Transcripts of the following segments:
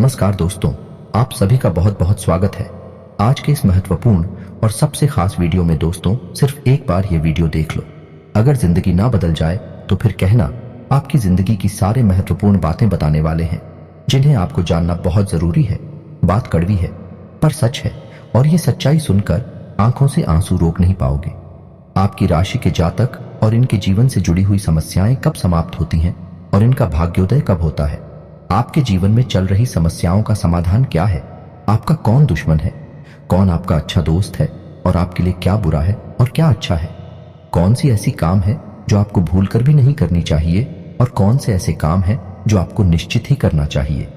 नमस्कार दोस्तों, आप सभी का बहुत बहुत स्वागत है। आज के इस महत्वपूर्ण और सबसे खास वीडियो में दोस्तों, सिर्फ एक बार ये वीडियो देख लो। अगर जिंदगी ना बदल जाए तो फिर कहना। आपकी जिंदगी की सारे महत्वपूर्ण बातें बताने वाले हैं जिन्हें आपको जानना बहुत जरूरी है। बात कड़वी है पर सच है, और ये सच्चाई सुनकर आंखों से आंसू रोक नहीं पाओगे। आपकी राशि के जातक और इनके जीवन से जुड़ी हुई समस्याएं कब समाप्त होती हैं और इनका भाग्योदय कब होता है। आपके जीवन में चल रही समस्याओं का समाधान क्या है, आपका कौन दुश्मन है, कौन आपका अच्छा दोस्त है और आपके लिए क्या बुरा है और क्या अच्छा है। कौन सी ऐसी काम है जो आपको भूलकर भी नहीं करनी चाहिए और कौन से ऐसे काम है जो आपको निश्चित ही करना चाहिए।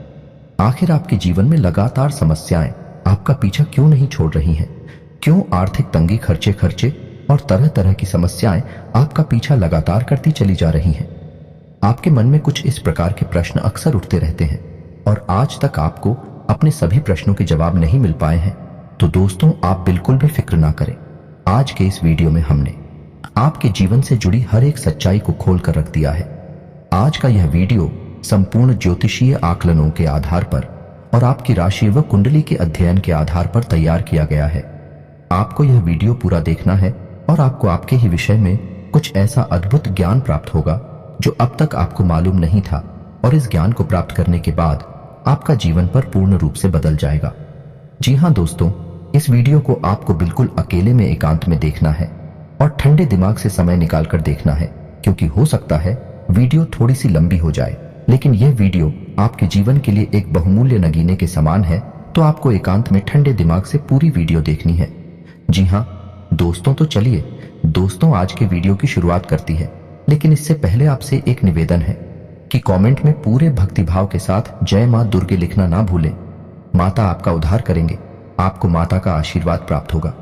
आखिर आपके जीवन में लगातार समस्याएं आपका पीछा क्यों नहीं छोड़ रही हैं? क्यों आर्थिक तंगी, खर्चे और तरह तरह की समस्याएं आपका पीछा लगातार करती चली जा रही हैं? आपके मन में कुछ इस प्रकार के प्रश्न अक्सर उठते रहते हैं और आज तक आपको अपने सभी प्रश्नों के जवाब नहीं मिल पाए हैं। तो दोस्तों, आप बिल्कुल भी फिक्र ना करें। आज के इस वीडियो में हमने आपके जीवन से जुड़ी हर एक सच्चाई को खोल कर रख दिया है। आज का यह वीडियो संपूर्ण ज्योतिषीय आकलनों के आधार पर और आपकी राशि व कुंडली के अध्ययन के आधार पर तैयार किया गया है। आपको यह वीडियो पूरा देखना है और आपको आपके ही विषय में कुछ ऐसा अद्भुत ज्ञान प्राप्त होगा जो अब तक आपको मालूम नहीं था, और इस ज्ञान को प्राप्त करने के बाद आपका जीवन पर पूर्ण रूप से बदल जाएगा। जी हां दोस्तों, इस वीडियो को आपको बिल्कुल अकेले में एकांत में देखना है और ठंडे दिमाग से समय निकालकर देखना है, क्योंकि हो सकता है वीडियो थोड़ी सी लंबी हो जाए, लेकिन यह वीडियो आपके जीवन के लिए एक बहुमूल्य नगीने के समान है। तो आपको एकांत में ठंडे दिमाग से पूरी वीडियो देखनी है। जी हाँ दोस्तों, तो चलिए दोस्तों, आज के वीडियो की शुरुआत करती है। लेकिन इससे पहले आपसे एक निवेदन है कि कमेंट में पूरे भक्तिभाव के साथ जय मां दुर्गे लिखना ना भूलें। माता आपका उद्धार करेंगे, आपको माता का आशीर्वाद प्राप्त होगा।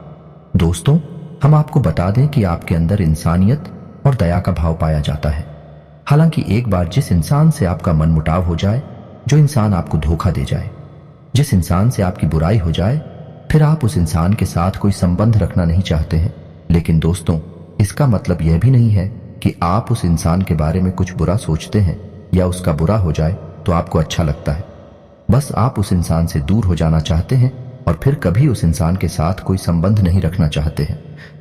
दोस्तों, हम आपको बता दें कि आपके अंदर इंसानियत और दया का भाव पाया जाता है। हालांकि एक बार जिस इंसान से आपका मनमुटाव हो जाए, जो इंसान आपको धोखा दे जाए, जिस इंसान से आपकी बुराई हो जाए, फिर आप उस इंसान के साथ कोई संबंध रखना नहीं चाहते हैं। लेकिन दोस्तों, इसका मतलब यह भी नहीं है कि आप उस इंसान के बारे में कुछ बुरा सोचते हैं या उसका बुरा हो जाए तो आपको अच्छा लगता है। बस आप उस इंसान से दूर हो जाना चाहते हैं और फिर कभी उस इंसान के साथ कोई संबंध नहीं रखना चाहते हैं।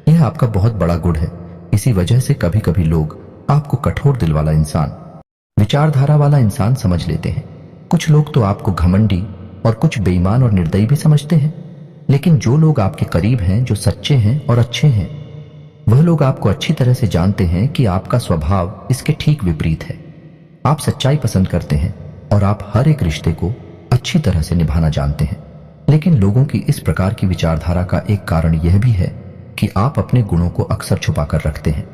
यह आपका बहुत बड़ा गुण है। इसी वजह से कभी कभी लोग आपको कठोर दिल वाला इंसान, विचारधारा वाला इंसान समझ लेते हैं। कुछ लोग तो आपको घमंडी और कुछ बेईमान और निर्दयी भी समझते हैं। लेकिन जो लोग आपके करीब हैं, जो सच्चे हैं और अच्छे हैं, वह लोग आपको अच्छी तरह से जानते हैं कि आपका स्वभाव इसके ठीक विपरीत है। आप सच्चाई पसंद करते हैं और आप हर एक रिश्ते को अच्छी तरह से निभाना जानते हैं। लेकिन लोगों की इस प्रकार की विचारधारा का एक कारण यह भी है कि आप अपने गुणों को अक्सर छुपा कर रखते हैं।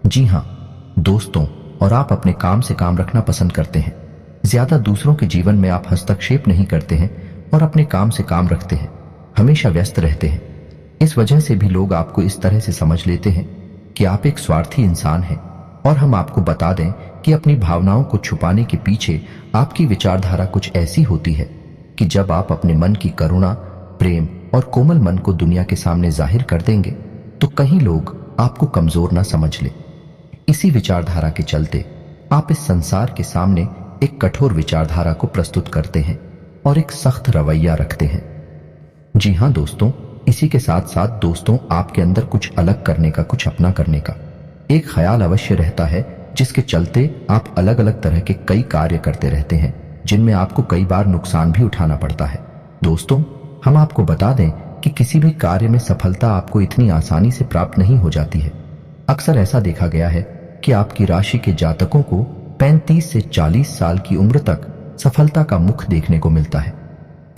जी हाँ दोस्तों, और आप अपने काम से काम रखना पसंद करते हैं। ज्यादा दूसरों के जीवन में आप हस्तक्षेप नहीं करते हैं और अपने काम से काम रखते हैं, हमेशा व्यस्त रहते हैं। इस वजह से भी लोग आपको इस तरह से समझ लेते हैं कि आप एक स्वार्थी इंसान हैं। और हम आपको बता दें कि अपनी भावनाओं को छुपाने के पीछे आपकी विचारधारा कुछ ऐसी होती है कि जब आप अपने मन की करुणा, प्रेम और कोमल मन को दुनिया के सामने जाहिर कर देंगे तो कहीं लोग आपको कमजोर ना समझ ले। इसी विचारधारा के चलते आप इस संसार के सामने एक कठोर विचारधारा को प्रस्तुत करते हैं और एक सख्त रवैया रखते हैं। जी हाँ दोस्तों, इसी के साथ साथ दोस्तों, आपके अंदर कुछ अलग करने का, कुछ अपना करने का एक ख्याल अवश्य रहता है, जिसके चलते आप अलग अलग तरह के कई कार्य करते रहते हैं, जिनमें आपको कई बार नुकसान भी उठाना पड़ता है। दोस्तों, हम आपको बता दें कि किसी भी कार्य में सफलता आपको इतनी आसानी से प्राप्त नहीं हो जाती है। अक्सर ऐसा देखा गया है कि आपकी राशि के जातकों को 35 से 40 साल की उम्र तक सफलता का मुख देखने को मिलता है।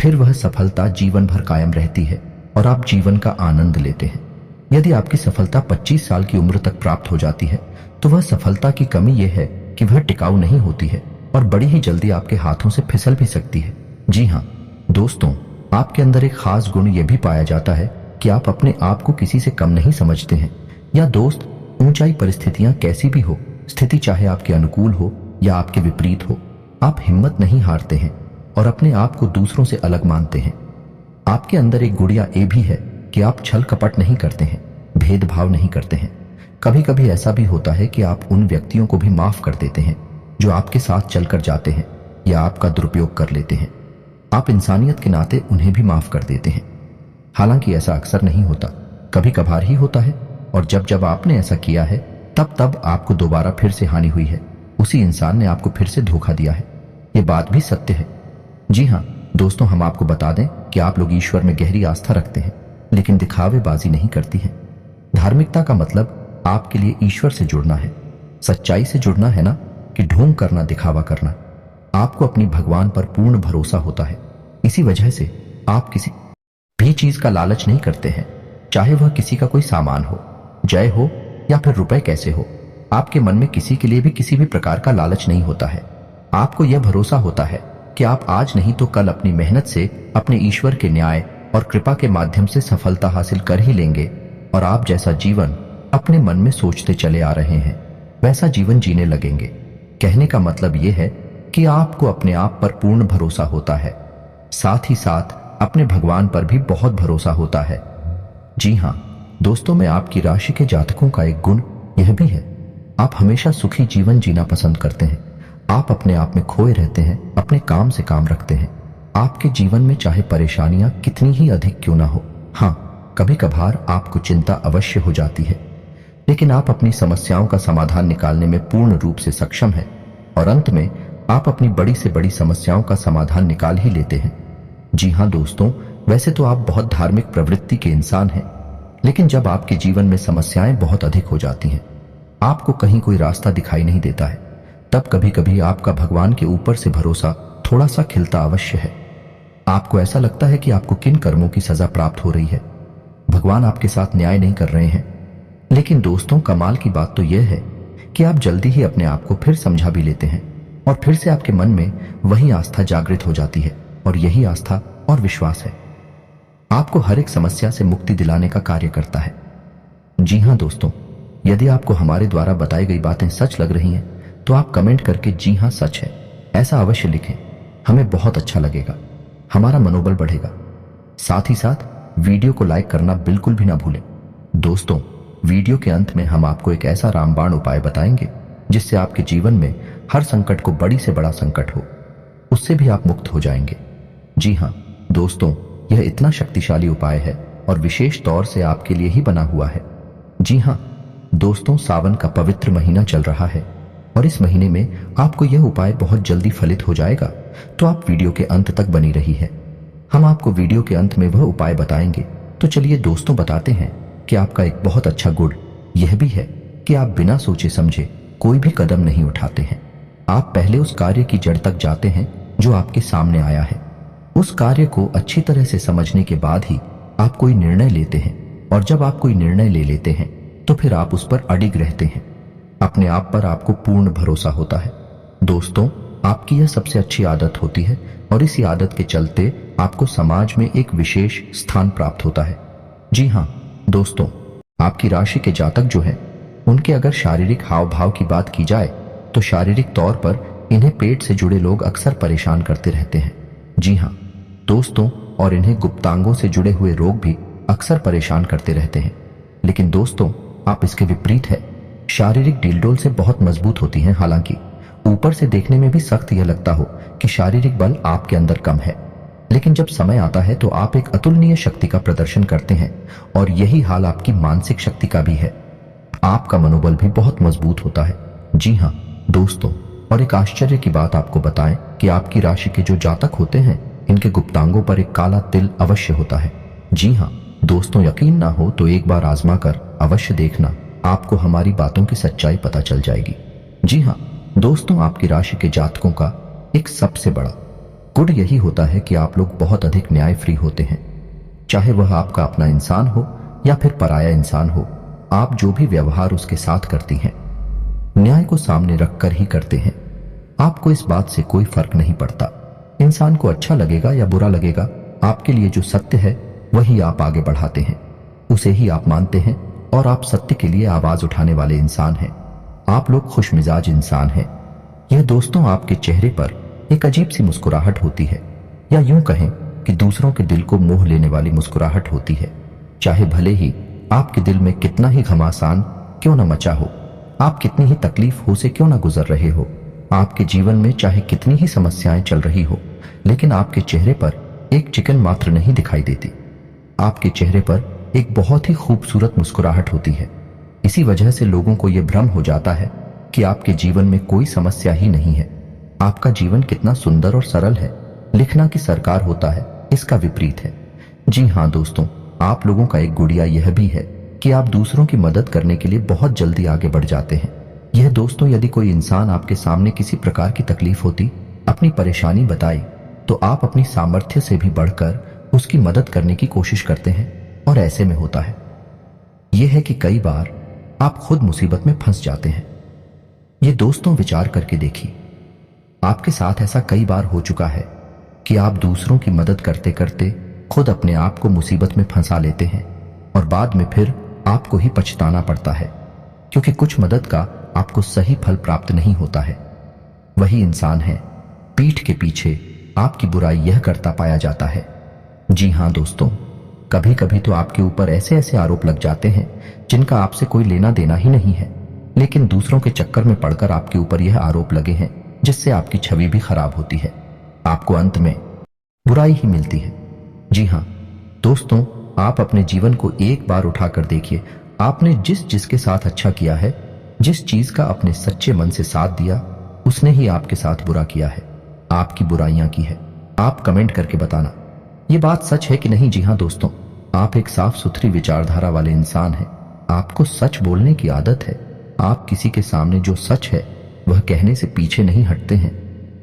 फिर वह सफलता जीवन भर कायम रहती है और आप जीवन का आनंद लेते हैं। यदि आपकी सफलता 25 साल की उम्र तक प्राप्त हो जाती है तो वह सफलता की कमी यह है कि वह टिकाऊ नहीं होती है और बड़ी ही जल्दी आपके हाथों से फिसल भी सकती है। जी हाँ दोस्तों, आपके अंदर एक खास गुण यह भी पाया जाता है कि आप अपने आप को किसी से कम नहीं समझते हैं। या दोस्त, ऊंचाई परिस्थितियां कैसी भी हो, स्थिति चाहे आपके अनुकूल हो या आपके विपरीत हो, आप हिम्मत नहीं हारते हैं और अपने आप को दूसरों से अलग मानते हैं। आपके अंदर एक गुड़िया ये भी है कि आप छल कपट नहीं करते हैं, भेदभाव नहीं करते हैं। कभी कभी ऐसा भी होता है कि आप उन व्यक्तियों को भी माफ कर देते हैं जो आपके साथ चलकर जाते हैं या आपका दुरुपयोग कर लेते हैं। आप इंसानियत के नाते उन्हें भी माफ कर देते हैं। हालांकि ऐसा अक्सर नहीं होता, कभी कभार ही होता है, और जब जब आपने ऐसा किया है तब तब आपको दोबारा फिर से हानि हुई है। उसी इंसान ने आपको फिर से धोखा दिया है। ये बात भी सत्य है। जी हाँ दोस्तों, हम आपको बता दें कि आप लोग ईश्वर में गहरी आस्था रखते हैं, लेकिन दिखावेबाजी नहीं करती हैं। धार्मिकता का मतलब आपके लिए ईश्वर से जुड़ना है, सच्चाई से जुड़ना है, ना कि ढोंग करना, दिखावा करना। आपको अपनी भगवान पर पूर्ण भरोसा होता है। इसी वजह से आप किसी भी चीज का लालच नहीं करते हैं, चाहे वह किसी का कोई सामान हो, जय हो या फिर रुपए कैसे हो। आपके मन में किसी के लिए भी किसी भी प्रकार का लालच नहीं होता है। आपको यह भरोसा होता है कि आप आज नहीं तो कल अपनी मेहनत से अपने ईश्वर के न्याय और कृपा के माध्यम से सफलता हासिल कर ही लेंगे, और आप जैसा जीवन अपने मन में सोचते चले आ रहे हैं वैसा जीवन जीने लगेंगे। कहने का मतलब यह है कि आपको अपने आप पर पूर्ण भरोसा होता है, साथ ही साथ अपने भगवान पर भी बहुत भरोसा होता है। जी हाँ दोस्तों, में आपकी राशि के जातकों का एक गुण यह भी है, आप हमेशा सुखी जीवन जीना पसंद करते हैं। आप अपने आप में खोए रहते हैं, अपने काम से काम रखते हैं। आपके जीवन में चाहे परेशानियां कितनी ही अधिक क्यों ना हो, हाँ कभी कभार आपको चिंता अवश्य हो जाती है, लेकिन आप अपनी समस्याओं का समाधान निकालने में पूर्ण रूप से सक्षम हैं, और अंत में आप अपनी बड़ी से बड़ी समस्याओं का समाधान निकाल ही लेते हैं। जी हाँ दोस्तों, वैसे तो आप बहुत धार्मिक प्रवृत्ति के इंसान हैं, लेकिन जब आपके जीवन में समस्याएं बहुत अधिक हो जाती हैं, आपको कहीं कोई रास्ता दिखाई नहीं देता है, तब कभी कभी आपका भगवान के ऊपर से भरोसा थोड़ा सा खिलता अवश्य है। आपको ऐसा लगता है कि आपको किन कर्मों की सजा प्राप्त हो रही है, भगवान आपके साथ न्याय नहीं कर रहे हैं। लेकिन दोस्तों, कमाल की बात तो यह है कि आप जल्दी ही अपने आप को फिर समझा भी लेते हैं, और फिर से आपके मन में वही आस्था जागृत हो जाती है, और यही आस्था और विश्वास है आपको हर एक समस्या से मुक्ति दिलाने का कार्य करता है। जी हाँ दोस्तों, यदि आपको हमारे द्वारा बताई गई बातें सच लग रही हैं तो आप कमेंट करके जी हाँ सच है ऐसा अवश्य लिखें। हमें बहुत अच्छा लगेगा, हमारा मनोबल बढ़ेगा। साथ ही साथ वीडियो को लाइक करना बिल्कुल भी ना भूलें। दोस्तों, वीडियो के अंत में हम आपको एक ऐसा रामबाण उपाय बताएंगे जिससे आपके जीवन में हर संकट को बड़ी से बड़ा संकट हो उससे भी आप मुक्त हो जाएंगे। जी हाँ दोस्तों, यह इतना शक्तिशाली उपाय है और विशेष तौर से आपके लिए ही बना हुआ है। जी हाँ दोस्तों, सावन का पवित्र महीना चल रहा है और इस महीने में आपको यह उपाय बहुत जल्दी फलित हो जाएगा, तो आप वीडियो के अंत तक बनी रही है। हम आपको वीडियो के अंत में वह उपाय बताएंगे। तो चलिए दोस्तों, बताते हैं कि आपका एक बहुत अच्छा गुण यह भी है कि आप बिना सोचे समझे कोई भी कदम नहीं उठाते हैं। आप पहले उस कार्य की जड़ तक जाते हैं जो आपके सामने आया है। उस कार्य को अच्छी तरह से समझने के बाद ही आप कोई निर्णय लेते हैं, और जब आप कोई निर्णय ले लेते हैं तो फिर आप उस पर अडिग रहते हैं। अपने आप पर आपको पूर्ण भरोसा होता है। दोस्तों, आपकी यह सबसे अच्छी आदत होती है, और इसी आदत के चलते आपको समाज में एक विशेष स्थान प्राप्त होता है। जी हाँ दोस्तों, आपकी राशि के जातक जो हैं, उनके अगर शारीरिक हाव भाव की बात की जाए तो शारीरिक तौर पर इन्हें पेट से जुड़े लोग अक्सर परेशान करते रहते हैं। जी हाँ दोस्तों, और इन्हें गुप्तांगों से जुड़े हुए रोग भी अक्सर परेशान करते रहते हैं। लेकिन दोस्तों, आप इसके विपरीत है, शारीरिक डीलडोल से बहुत मजबूत होती हैं। हालांकि ऊपर से देखने में भी सख्त यह लगता हो कि शारीरिक बल आपके अंदर कम है, लेकिन जब समय आता है तो आप एक अतुलनीय शक्ति का प्रदर्शन करते हैं, और यही हाल आपकी मानसिक शक्ति का भी है। आपका मनोबल भी बहुत मजबूत होता है। जी हाँ दोस्तों, और एक आश्चर्य की बात आपको बताएं कि आपकी राशि के जो जातक होते हैं, इनके गुप्तांगों पर एक काला तिल अवश्य होता है। जी हाँ दोस्तों, यकीन ना हो तो एक बार आजमा कर अवश्य देखना, आपको हमारी बातों की सच्चाई पता चल जाएगी। जी हाँ दोस्तों, आपकी राशि के जातकों का एक सबसे बड़ा गुण यही होता है कि आप लोग बहुत अधिक न्याय फ्री होते हैं। चाहे वह आपका अपना इंसान हो या फिर पराया इंसान हो, आप जो भी व्यवहार उसके साथ करती हैं, न्याय को सामने रखकर ही करते हैं। आपको इस बात से कोई फर्क नहीं पड़ता इंसान को अच्छा लगेगा या बुरा लगेगा। आपके लिए जो सत्य है वही आप आगे बढ़ाते हैं, उसे ही आप मानते हैं, और आप सत्य के लिए आवाज उठाने वाले इंसान हैं। आप लोग खुशमिजाज इंसान हैं। यह दोस्तों आपके चेहरे पर एक अजीब सी मुस्कुराहट होती है, या यूं कहें कि दूसरों के दिल को मोह लेने वाली मुस्कुराहट होती है। चाहे भले ही आपके दिल में कितना ही घमासान क्यों न मचा हो, आप कितनी ही तकलीफ हो से क्यों न गुजर रहे हो, आपके जीवन में चाहे कितनी ही समस्याएं चल रही हो, लेकिन आपके चेहरे पर एक चिकन मात्र नहीं दिखाई देती। आपके चेहरे पर एक बहुत ही खूबसूरत मुस्कुराहट होती है। इसी वजह से लोगों को यह भ्रम हो जाता है कि आपके जीवन में कोई समस्या ही नहीं है। आपका जीवन कितना सुंदर और सरल है। लिखना कि सरकार होता है, इसका विपरीत है। जी हाँ दोस्तों, आप लोगों का एक गुड़िया यह भी है कि आप दूसरों की मदद करने के लिए बहुत जल्दी आगे बढ़ जाते हैं। यह दोस्तों, यदि कोई इंसान आपके सामने किसी प्रकार की तकलीफ होती, अपनी परेशानी बताई, तो आप अपनी सामर्थ्य से भी बढ़कर उसकी मदद करने की कोशिश करते हैं। और ऐसे में होता है यह है कि कई बार आप खुद मुसीबत में फंस जाते हैं। ये दोस्तों विचार करके देखिए, आपके साथ ऐसा कई बार हो चुका है कि आप दूसरों की मदद करते करते खुद अपने आप को मुसीबत में फंसा लेते हैं और बाद में फिर आपको ही पछताना पड़ता है, क्योंकि कुछ मदद का आपको सही फल प्राप्त नहीं होता है। वही इंसान है, पीठ के पीछे आपकी बुराई यह करता पाया जाता है। जी हाँ दोस्तों, कभी कभी तो आपके ऊपर ऐसे ऐसे आरोप लग जाते हैं जिनका आपसे कोई लेना देना ही नहीं है, लेकिन दूसरों के चक्कर में पड़कर आपके ऊपर यह आरोप लगे हैं, जिससे आपकी छवि भी खराब होती है। आपको अंत में बुराई ही मिलती है। जी हाँ दोस्तों, आप अपने जीवन को एक बार उठाकर देखिए। आपने जिसके साथ अच्छा किया है, जिस चीज का अपने सच्चे मन से साथ दिया, उसने ही आपके साथ बुरा किया है, आपकी बुराइयां की है। आप कमेंट करके बताना ये बात सच है कि नहीं। जी हाँ दोस्तों, आप एक साफ सुथरी विचारधारा वाले इंसान हैं। आपको सच बोलने की आदत है। आप किसी के सामने जो सच है वह कहने से पीछे नहीं हटते हैं।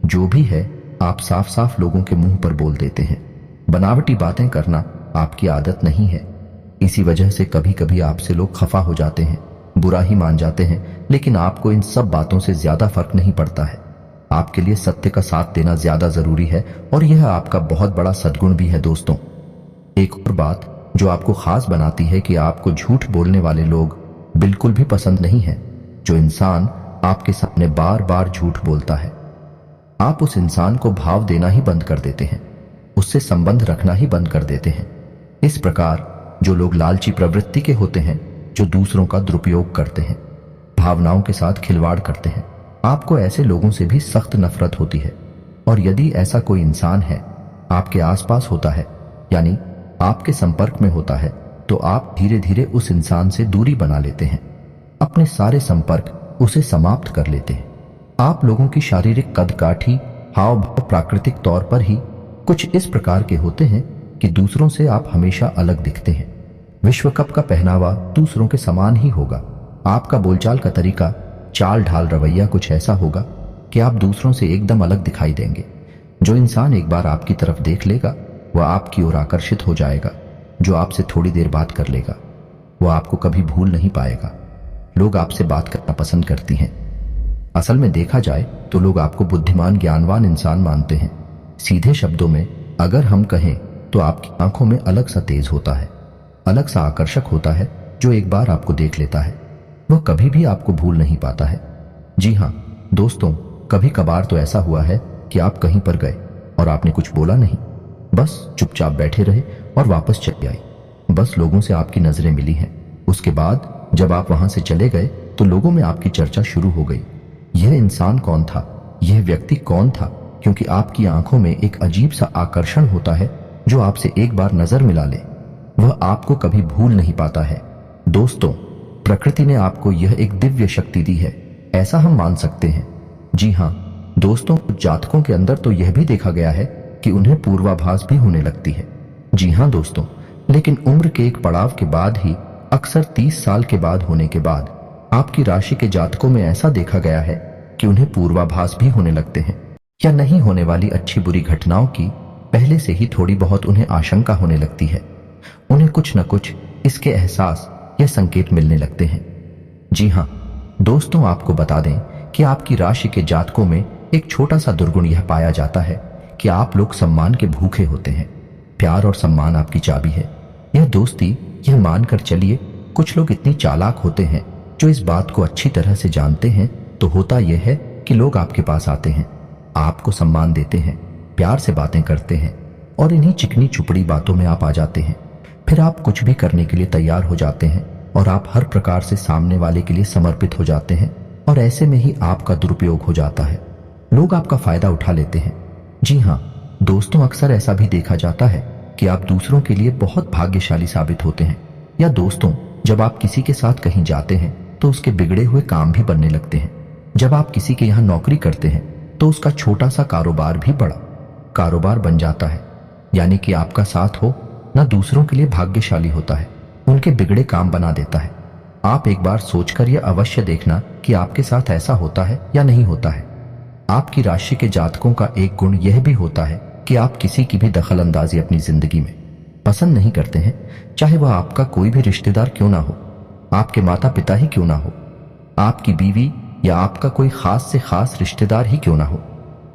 जो भी है आप साफ साफ लोगों के मुंह पर बोल देते हैं। बनावटी बातें करना आपकी आदत नहीं है। इसी वजह से कभी कभी आपसे लोग खफा हो जाते हैं, बुरा ही मान जाते हैं, लेकिन आपको इन सब बातों से ज्यादा फर्क नहीं पड़ता है। आपके लिए सत्य का साथ देना ज्यादा जरूरी है और यह आपका बहुत बड़ा सद्गुण भी है दोस्तों। एक और बात जो आपको खास बनाती है कि आपको झूठ बोलने वाले लोग बिल्कुल भी पसंद नहीं है। जो इंसान आपके सामने बार बार झूठ बोलता है, आप उस इंसान को भाव देना ही बंद कर देते हैं, उससे संबंध रखना ही बंद कर देते हैं। इस प्रकार जो लोग लालची प्रवृत्ति के होते हैं, जो दूसरों का दुरुपयोग करते हैं, भावनाओं के साथ खिलवाड़ करते हैं, आपको ऐसे लोगों से भी सख्त नफरत होती है। और यदि ऐसा कोई इंसान है आपके आसपास होता है, यानी आपके संपर्क में होता है, तो आप धीरे धीरे उस इंसान से दूरी बना लेते हैं, अपने सारे संपर्क उसे समाप्त कर लेते हैं। आप लोगों की शारीरिक कदकाठी, हाव भाव प्राकृतिक तौर पर ही कुछ इस प्रकार के होते हैं कि दूसरों से आप हमेशा अलग दिखते हैं। विश्व कप का पहनावा दूसरों के समान ही होगा। आपका बोलचाल का तरीका, चाल ढाल, रवैया कुछ ऐसा होगा कि आप दूसरों से एकदम अलग दिखाई देंगे। जो इंसान एक बार आपकी तरफ देख लेगा वह आपकी ओर आकर्षित हो जाएगा। जो आपसे थोड़ी देर बात कर लेगा वह आपको कभी भूल नहीं पाएगा। लोग आपसे बात करना पसंद करती हैं। असल में देखा जाए तो लोग आपको बुद्धिमान, ज्ञानवान इंसान मानते हैं। सीधे शब्दों में अगर हम कहें तो आपकी आंखों में अलग सा तेज होता है, अलग सा आकर्षक होता है। जो एक बार आपको देख लेता है वह कभी भी आपको भूल नहीं पाता है। जी हाँ दोस्तों, कभी कभार तो ऐसा हुआ है कि आप कहीं पर गए और आपने कुछ बोला नहीं, बस चुपचाप बैठे रहे और वापस चले आए। बस लोगों से आपकी नजरें मिली हैं। उसके बाद जब आप वहां से चले गए तो लोगों में आपकी चर्चा शुरू हो गई। यह इंसान कौन था, यह व्यक्ति कौन था, क्योंकि आपकी आंखों में एक अजीब सा आकर्षण होता है। जो आपसे एक बार नजर मिला ले वह आपको कभी भूल नहीं पाता है। दोस्तों, प्रकृति ने आपको यह एक दिव्य शक्ति दी है, ऐसा हम मान सकते हैं। जी हाँ दोस्तों, कुछ जातकों के अंदर तो यह भी देखा गया है कि उन्हें पूर्वाभास भी होने लगती है। जी हाँ दोस्तों, लेकिन उम्र के एक पड़ाव के बाद ही, अक्सर 30 साल के बाद होने के बाद, आपकी राशि के जातकों में ऐसा देखा गया है कि उन्हें पूर्वाभास भी होने लगते हैं, या नहीं होने वाली अच्छी बुरी घटनाओं की पहले से ही थोड़ी बहुत उन्हें आशंका होने लगती है। उन्हें कुछ न कुछ इसके एहसास या संकेत मिलने लगते हैं। जी हाँ दोस्तों, आपको बता दें कि आपकी राशि के जातकों में एक छोटा सा दुर्गुण यह पाया जाता है कि आप लोग सम्मान के भूखे होते हैं। प्यार और सम्मान आपकी चाबी है। यह दोस्ती, यह मानकर चलिए, कुछ लोग इतनी चालाक होते हैं जो इस बात को अच्छी तरह से जानते हैं। तो होता यह है कि लोग आपके पास आते हैं, आपको सम्मान देते हैं, प्यार से बातें करते हैं और इन्हीं चिकनी चुपड़ी बातों में आप आ जाते हैं। फिर आप कुछ भी करने के लिए तैयार हो जाते हैं और आप हर प्रकार से सामने वाले के लिए समर्पित हो जाते हैं और ऐसे में ही आपका दुरुपयोग हो जाता है। लोग आपका फायदा उठा लेते हैं। जी हाँ दोस्तों, अक्सर ऐसा भी देखा जाता है कि आप दूसरों के लिए बहुत भाग्यशाली साबित होते हैं। या दोस्तों, जब आप किसी के साथ कहीं जाते हैं तो उसके बिगड़े हुए काम भी बनने लगते हैं। जब आप किसी के यहाँ नौकरी करते हैं तो उसका छोटा सा कारोबार भी बड़ा कारोबार बन जाता है। यानी कि आपका साथ हो ना दूसरों के लिए भाग्यशाली होता है, उनके बिगड़े काम बना देता है। आप एक बार सोचकर यह अवश्य देखना कि आपके साथ ऐसा होता है या नहीं होता है। आपकी राशि के जातकों का एक गुण यह भी होता है कि आप किसी की भी दखल अंदाजी अपनी जिंदगी में पसंद नहीं करते हैं, चाहे वह आपका कोई भी रिश्तेदार क्यों ना हो, आपके माता पिता ही क्यों ना हो, आपकी बीवी या आपका कोई खास से खास रिश्तेदार ही क्यों ना हो।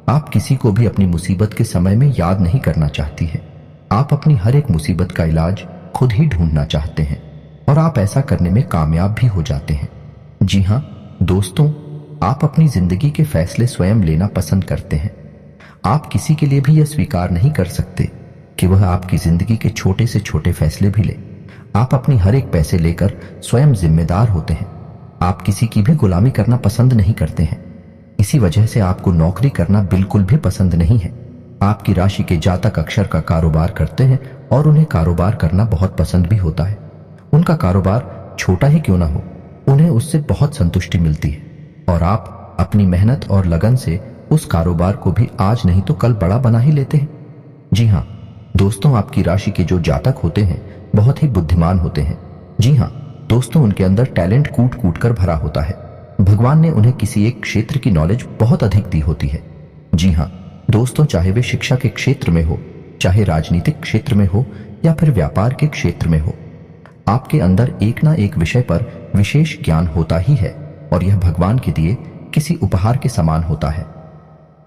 आप किसी को भी अपनी मुसीबत के समय में याद नहीं करना चाहती है। आप अपनी हर एक मुसीबत का इलाज खुद ही ढूंढना चाहते हैं और आप ऐसा करने में कामयाब भी हो जाते हैं। जी हाँ दोस्तों, आप अपनी जिंदगी के फैसले स्वयं लेना पसंद करते हैं। आप किसी के लिए भी यह स्वीकार नहीं कर सकते कि वह आपकी जिंदगी के छोटे से छोटे फैसले भी ले। आप अपनी हर एक पैसे लेकर स्वयं जिम्मेदार होते हैं। आप किसी की भी गुलामी करना पसंद नहीं करते हैं। इसी वजह से आपको नौकरी करना बिल्कुल भी पसंद नहीं है। आपकी राशि के जातक अक्षर का कारोबार करते हैं और उन्हें कारोबार करना बहुत पसंद भी होता है। उनका कारोबार छोटा ही क्यों ना हो, उन्हें उससे बहुत संतुष्टि मिलती है और आप अपनी मेहनत और लगन से उस कारोबार को भी आज नहीं तो कल बड़ा बना ही लेते हैं। जी हाँ दोस्तों, आपकी राशि के जो जातक होते हैं बहुत ही बुद्धिमान होते हैं। जी हाँ दोस्तों, उनके अंदर टैलेंट कूट कूट कर भरा होता है। भगवान ने उन्हें किसी एक क्षेत्र की नॉलेज बहुत अधिक दी होती है। जी हाँ दोस्तों, चाहे वे शिक्षा के क्षेत्र में हो, चाहे राजनीतिक क्षेत्र में हो या फिर व्यापार के क्षेत्र में हो, आपके अंदर एक ना एक विषय पर विशेष ज्ञान होता ही है और यह भगवान के दिए किसी उपहार के समान होता है।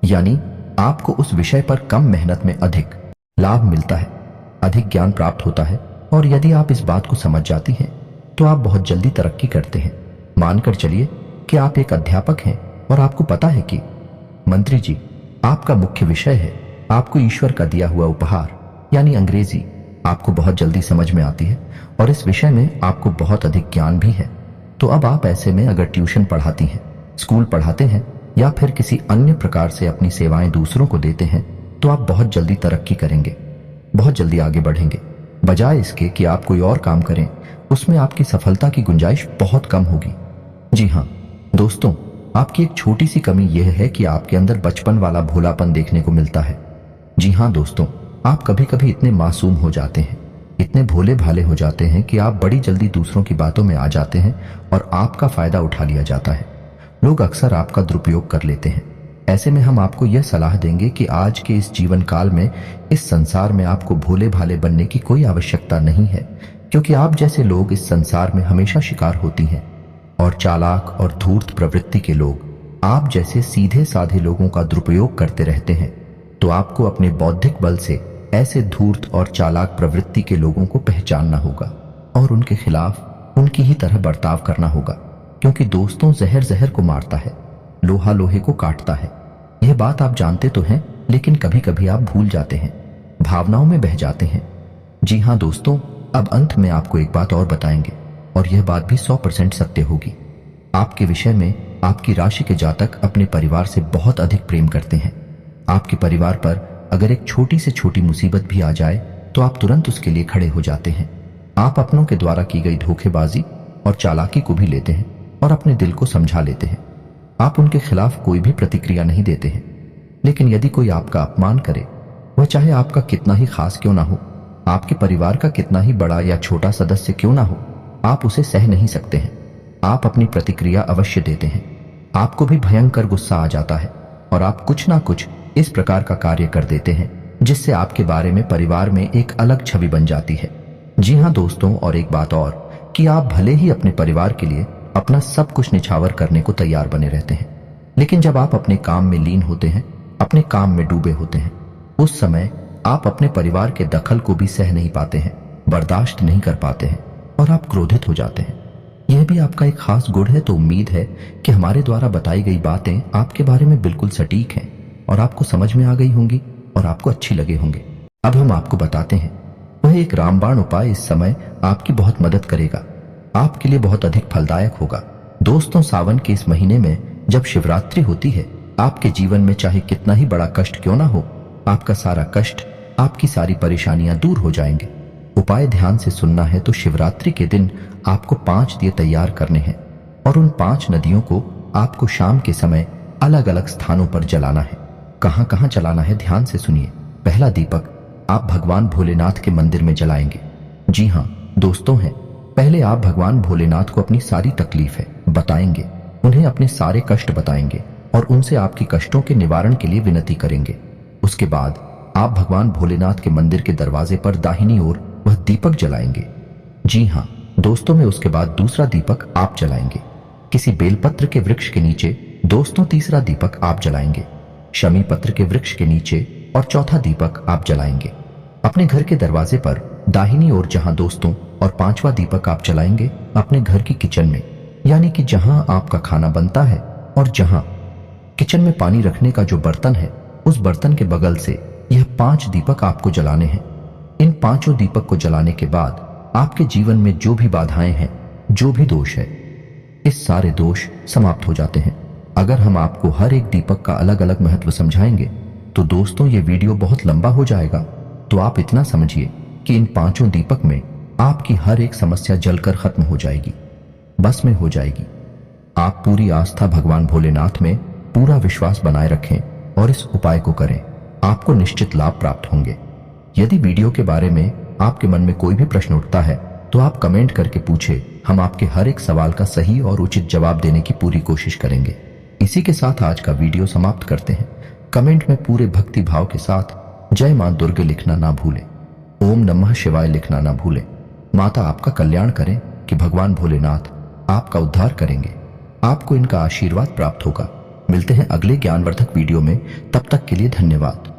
यानी आपको उस विषय पर कम मेहनत में अधिक लाभ मिलता है, अधिक ज्ञान प्राप्त होता है और यदि आप इस बात को समझ जाती हैं तो आप बहुत जल्दी तरक्की करते हैं। मानकर चलिए कि आप एक अध्यापक हैं और आपको पता है कि मंत्री जी, आपका मुख्य विषय है, आपको ईश्वर का दिया हुआ उपहार यानी अंग्रेजी आपको बहुत जल्दी समझ में आती है और इस विषय में आपको बहुत अधिक ज्ञान भी है। तो अब आप ऐसे में अगर ट्यूशन पढ़ाती हैं, स्कूल पढ़ाते हैं या फिर किसी अन्य प्रकार से अपनी सेवाएं दूसरों को देते हैं तो आप बहुत जल्दी तरक्की करेंगे, बहुत जल्दी आगे बढ़ेंगे। बजाय इसके कि आप कोई और काम करें, उसमें आपकी सफलता की गुंजाइश बहुत कम होगी। जी हाँ दोस्तों, आपकी एक छोटी सी कमी यह है कि आपके अंदर बचपन वाला भोलापन देखने को मिलता है। जी हाँ दोस्तों, आप कभी कभी इतने मासूम हो जाते हैं, इतने भोले भाले हो जाते हैं कि आप बड़ी जल्दी दूसरों की बातों में आ जाते हैं और आपका फायदा उठा लिया जाता है। लोग अक्सर आपका दुरुपयोग कर लेते हैं। ऐसे में हम आपको यह सलाह देंगे कि आज के इस जीवन काल में, इस संसार में आपको भोले भाले बनने की कोई आवश्यकता नहीं है, क्योंकि आप जैसे लोग इस संसार में हमेशा शिकार होती हैं और चालाक और धूर्त प्रवृत्ति के लोग आप जैसे सीधे साधे लोगों का दुरुपयोग करते रहते हैं। तो आपको अपने बौद्धिक बल से ऐसे धूर्त और चालाक प्रवृत्ति के लोगों को पहचानना होगा और उनके खिलाफ उनकी ही तरह बर्ताव करना होगा, क्योंकि दोस्तों, जहर जहर को मारता है, लोहा लोहे को काटता है। यह बात आप जानते तो हैं, लेकिन कभी कभी आप भूल जाते हैं, भावनाओं में बह जाते हैं। जी हाँ दोस्तों, अब अंत में आपको एक बात और बताएंगे और यह बात भी 100% सत्य होगी। आपके विषय में आपकी राशि के जातक अपने परिवार से बहुत अधिक प्रेम करते हैं। आपके परिवार पर अगर एक छोटी से छोटी मुसीबत भी आ जाए तो आप तुरंत उसके लिए खड़े हो जाते हैं। आप अपनों के द्वारा की गई धोखेबाजी और चालाकी को भी लेते हैं और अपने दिल को समझा लेते हैं। आप उनके खिलाफ कोई भी प्रतिक्रिया नहीं देते हैं। लेकिन यदि कोई आपका अपमान करे, वह चाहे आपका कितना ही खास क्यों ना हो, आपके परिवार का कितना ही बड़ा या छोटा सदस्य क्यों ना हो, आप उसे सह नहीं सकते हैं। आप अपनी प्रतिक्रिया अवश्य देते हैं। आपको भी भयंकर गुस्सा आ जाता है और आप कुछ ना कुछ इस प्रकार का कार्य कर देते हैं जिससे आपके बारे में परिवार में एक अलग छवि बन जाती है। जी हाँ दोस्तों, और एक बात और कि आप भले ही अपने परिवार के लिए अपना सब कुछ निछावर करने को तैयार बने रहते हैं, लेकिन जब आप अपने काम में लीन होते हैं, अपने काम में डूबे होते हैं, उस समय आप अपने परिवार के दखल को भी सह नहीं पाते हैं, बर्दाश्त नहीं कर पाते हैं और आप क्रोधित हो जाते हैं। यह भी आपका एक खास गुण है। तो उम्मीद है कि हमारे द्वारा बताई गई बातें आपके बारे में बिल्कुल सटीक हैं और आपको समझ में आ गई होंगी और आपको अच्छी लगे होंगे। अब हम आपको बताते हैं, वह एक रामबाण उपाय इस समय आपकी बहुत मदद करेगा, आपके लिए बहुत अधिक फलदायक होगा। दोस्तों, सावन के इस महीने में जब शिवरात्रि होती है, आपके जीवन में चाहे कितना ही बड़ा कष्ट क्यों ना हो, आपका सारा कष्ट, आपकी सारी परेशानियां दूर हो जाएंगे। उपाय ध्यान से सुनना है तो शिवरात्रि के दिन आपको 5 दिए तैयार करने हैं और उन 5 नदियों को आपको शाम के समय अलग अलग स्थानों पर जलाना है। कहां कहां जलाना है ध्यान से सुनिए। पहला दीपक आप भगवान भोलेनाथ के मंदिर में जलाएंगे। जी हां दोस्तों हैं, पहले आप भगवान भोलेनाथ को अपनी सारी तकलीफ है बताएंगे, उन्हें अपने सारे कष्ट बताएंगे और उनसे आपकी कष्टों के निवारण के लिए विनती करेंगे। उसके बाद आप भगवान भोलेनाथ के मंदिर के दरवाजे पर दाहिनी ओर वह दीपक जलाएंगे। जी हां दोस्तों में उसके बाद दूसरा दीपक आप जलाएंगे किसी बेलपत्र के वृक्ष के नीचे। दोस्तों तीसरा दीपक आप जलाएंगे शमी पत्र के वृक्ष के नीचे और चौथा दीपक आप जलाएंगे अपने घर के दरवाजे पर दाहिनी ओर। जहां दोस्तों और 5वां दीपक आप जलाएंगे अपने घर की किचन में, यानी कि जहां आपका खाना बनता है और जहां किचन में पानी रखने का जो बर्तन है उस बर्तन के बगल से यह 5 दीपक आपको जलाने हैं। इन 5 दीपक को जलाने के बाद आपके जीवन में जो भी बाधाएं हैं, जो भी दोष है, इस सारे दोष समाप्त हो जाते हैं। अगर हम आपको हर एक दीपक का अलग अलग महत्व समझाएंगे तो दोस्तों ये वीडियो बहुत लंबा हो जाएगा। तो आप इतना समझिए कि इन 5 दीपक में आपकी हर एक समस्या जलकर खत्म हो जाएगी, बस में हो जाएगी। आप पूरी आस्था भगवान भोलेनाथ में, पूरा विश्वास बनाए रखें और इस उपाय को करें, आपको निश्चित लाभ प्राप्त होंगे। यदि वीडियो के बारे में आपके मन में कोई भी प्रश्न उठता है तो आप कमेंट करके पूछे, हम आपके हर एक सवाल का सही और उचित जवाब देने की पूरी कोशिश करेंगे। इसी के साथ आज का वीडियो समाप्त करते हैं। कमेंट में पूरे भक्ति भाव के साथ जय मां दुर्गे लिखना ना भूलें, ओम नमः शिवाय लिखना ना भूलें। माता आपका कल्याण करें कि भगवान भोलेनाथ आपका उद्धार करेंगे, आपको इनका आशीर्वाद प्राप्त होगा। मिलते हैं अगले ज्ञानवर्धक वीडियो में, तब तक के लिए धन्यवाद।